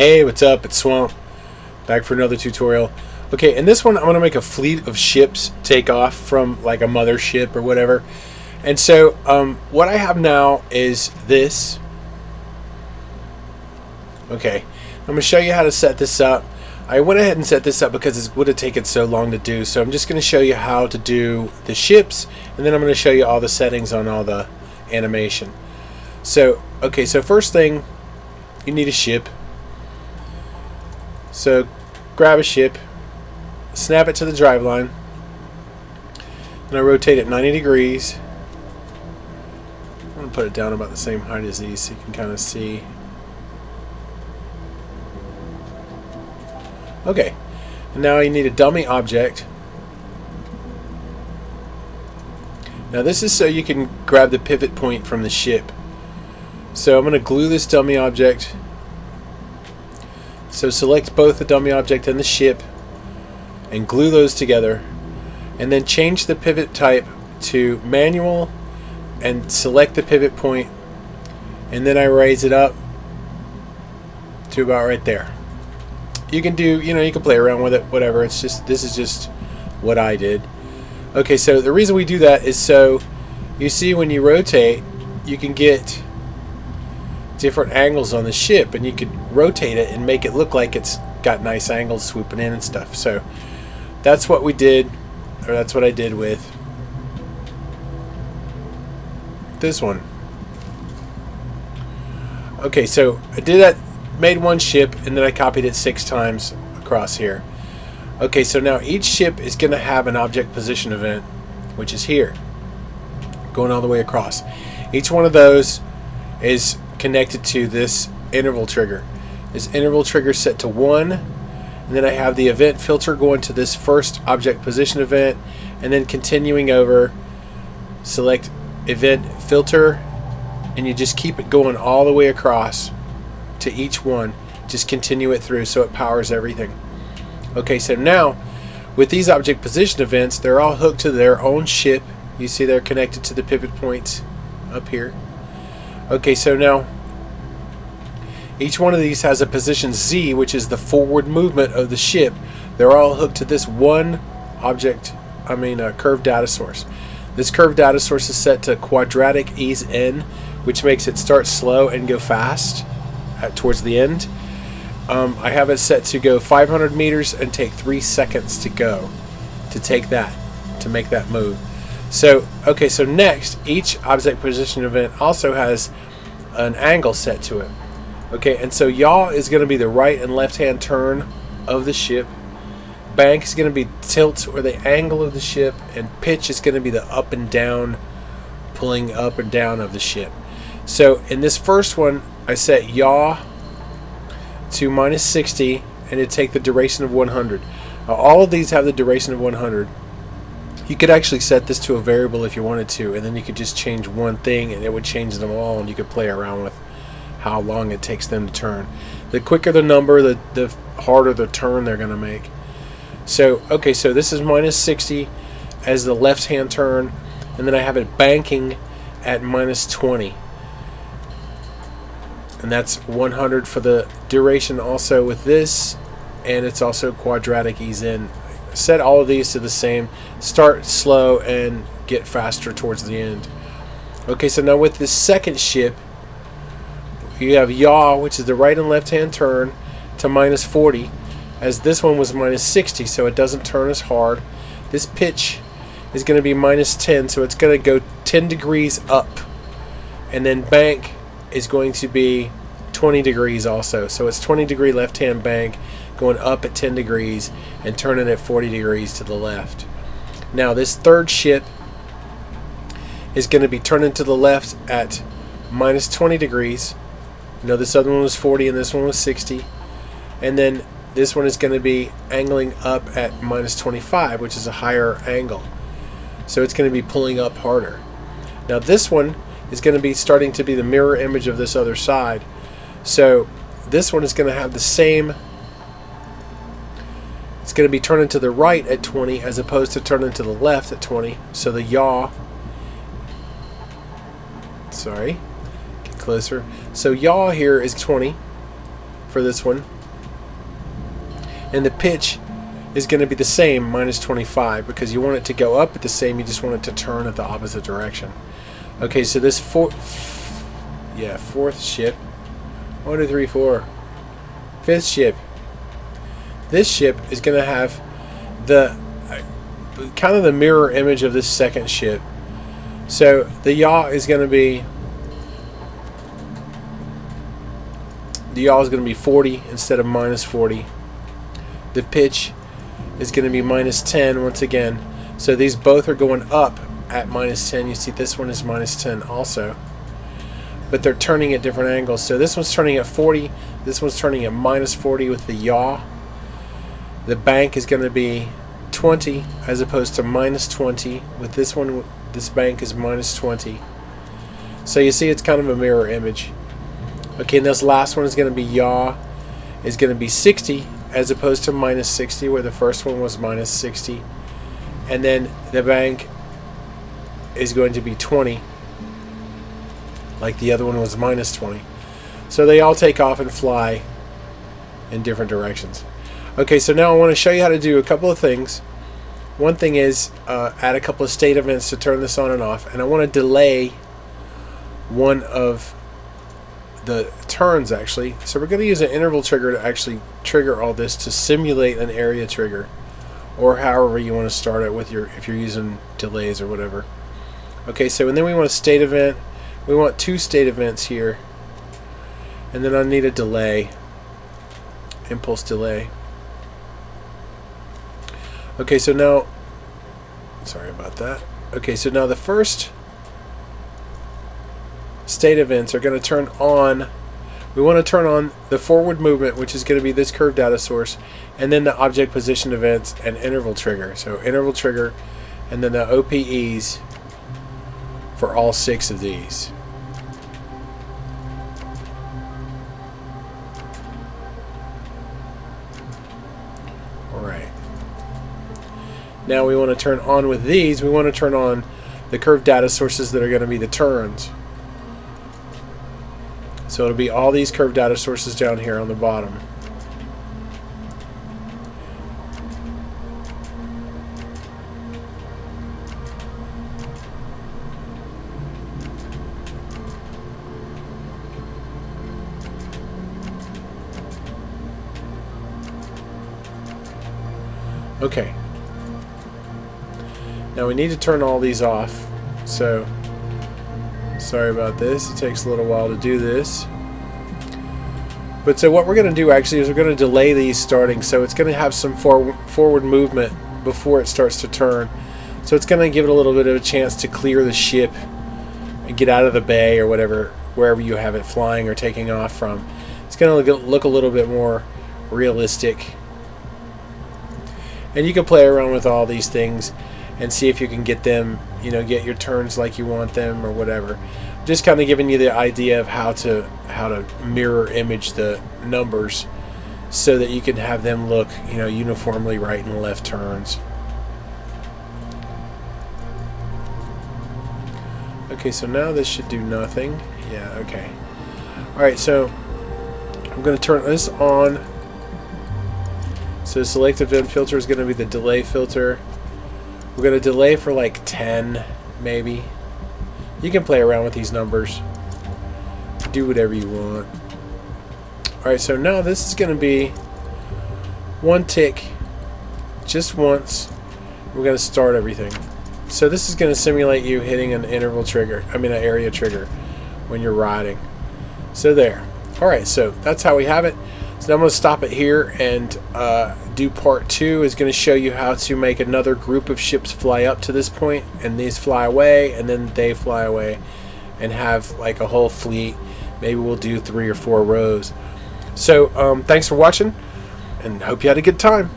Hey, what's up? It's Swamp. Back for another tutorial. Okay, in this one I'm going to make a fleet of ships take off from like a mothership or whatever. And so what I have now is this. Okay, I'm going to show you how to set this up. I went ahead and set this up because it would have taken so long to do. So I'm just going to show you how to do the ships, and then I'm going to show you all the settings on all the animation. So, okay, so first thing, you need a ship. So grab a ship, snap it to the drive line, and I rotate it 90 degrees. I'm going to put it down about the same height as these so you can kind of see. Okay, and now you need a dummy object. Now this is so you can grab the pivot point from the ship. So I'm going to glue this dummy object. So select both the dummy object and the ship and glue those together, and then change the pivot type to manual and select the pivot point, and then I raise it up to about right there. You can do, you can play around with it, whatever. It's just, this is just what I did. Okay, so the reason we do that is so you see when you rotate, you can get different angles on the ship, and you could rotate it and make it look like it's got nice angles swooping in and stuff. So that's what we did, or that's what I did with this one. Okay, so I did that, made one ship, and then I copied it 6 times across here. Okay, so now each ship is going to have an object position event, which is here, going all the way across. Each one of those is connected to this interval trigger. This interval trigger is set to 1, and then I have the event filter going to this first object position event, and then continuing over, select event filter, and you just keep it going all the way across to each one. Just continue it through so it powers everything. Okay, so now with these object position events, they're all hooked to their own ship. You see they're connected to the pivot points up here. Okay, so now each one of these has a position Z, which is the forward movement of the ship. They're all hooked to this one curved data source. This curved data source is set to quadratic ease N, which makes it start slow and go fast towards the end. I have it set to go 500 meters and take 3 seconds to go to make that move. So okay, so next, each object position event also has an angle set to it. Okay, and so yaw is going to be the right and left hand turn of the ship. Bank is going to be tilt, or the angle of the ship, and pitch is going to be the up and down, pulling up and down of the ship. So in this first one, I set yaw to -60, and it take the duration of 100. Now, all of these have the duration of 100. You could actually set this to a variable if you wanted to, and then you could just change one thing and it would change them all, and you could play around with how long it takes them to turn. The quicker the number, the harder the turn they're going to make. So okay, so this is -60 as the left hand turn, and then I have it banking at -20, and that's 100 for the duration also with this, and it's also quadratic ease in. Set all of these to the same, start slow and get faster towards the end. Okay, so now with this second ship, you have yaw, which is the right and left hand turn, to -40, as this one was -60, so it doesn't turn as hard. This pitch is going to be -10, so it's going to go 10 degrees up, and then bank is going to be 20 degrees also, so it's 20 degree left hand bank going up at 10 degrees and turning at 40 degrees to the left. Now this third ship is going to be turning to the left at -20 degrees. This other one was 40 and this one was 60, and then this one is going to be angling up at -25, which is a higher angle, so it's going to be pulling up harder. Now this one is going to be starting to be the mirror image of this other side, so this one is going to have the same. It's going to be turning to the right at 20 as opposed to turning to the left at 20, so the yaw, get closer, so yaw here is 20, for this one. And the pitch is going to be the same, minus 25, because you want it to go up at the same, you just want it to turn at the opposite direction. Okay, so this fourth ship. 1, 2, 3, 4. Fifth ship. This ship is going to have the kind of the mirror image of this second ship. So the yaw is going to be 40 instead of minus 40. The pitch is going to be minus 10 once again. So these both are going up at minus 10. You see this one is minus 10 also. But they're turning at different angles. So this one's turning at 40. This one's turning at minus 40 with the yaw. The bank is going to be 20 as opposed to minus 20. With this one, this bank is minus 20. So you see it's kind of a mirror image. Okay, and this last one is going to be yaw. Is going to be 60 as opposed to minus 60, where the first one was minus 60. And then the bank is going to be 20, like the other one was minus 20. So they all take off and fly in different directions. Okay, so now I want to show you how to do a couple of things. One thing is add a couple of state events to turn this on and off, and I want to delay one of the turns actually. So we're going to use an interval trigger to actually trigger all this to simulate an area trigger, or however you want to start it with if you're using delays or whatever. Okay, so and then we want a state event. We want 2 state events here, and then I need a delay, impulse delay. Okay, so now, sorry about that. Okay, so now the first state events are going to turn on. We want to turn on the forward movement, which is going to be this curved data source, and then the object position events and interval trigger. So interval trigger, and then the OPEs for all 6 of these. Alright. Now we want to turn on with these, we want to turn on the curved data sources that are going to be the turns. So it'll be all these curved data sources down here on the bottom. Okay. Now we need to turn all these off. So sorry about this. It takes a little while to do this. But so what we're going to do actually is we're going to delay these starting. So it's going to have some forward movement before it starts to turn. So it's going to give it a little bit of a chance to clear the ship and get out of the bay or whatever, wherever you have it flying or taking off from. It's going to look a little bit more realistic. And you can play around with all these things and see if you can get them, get your turns like you want them or whatever. Just kind of giving you the idea of how to mirror image the numbers so that you can have them look, uniformly right and left turns. Okay, so now this should do nothing. Yeah, okay. Alright, so I'm going to turn this on. So selective event filter is going to be the delay filter. We're going to delay for like 10 maybe. You can play around with these numbers. Do whatever you want. Alright, so now this is going to be 1 tick just once. We're going to start everything. So this is going to simulate you hitting an interval trigger, an area trigger when you're riding. So there. Alright, so that's how we have it. So now I'm going to stop it here and do part 2. Is going to show you how to make another group of ships fly up to this point, and these fly away, and then they fly away, and have like a whole fleet. Maybe we'll do 3 or 4 rows. So thanks for watching, and hope you had a good time.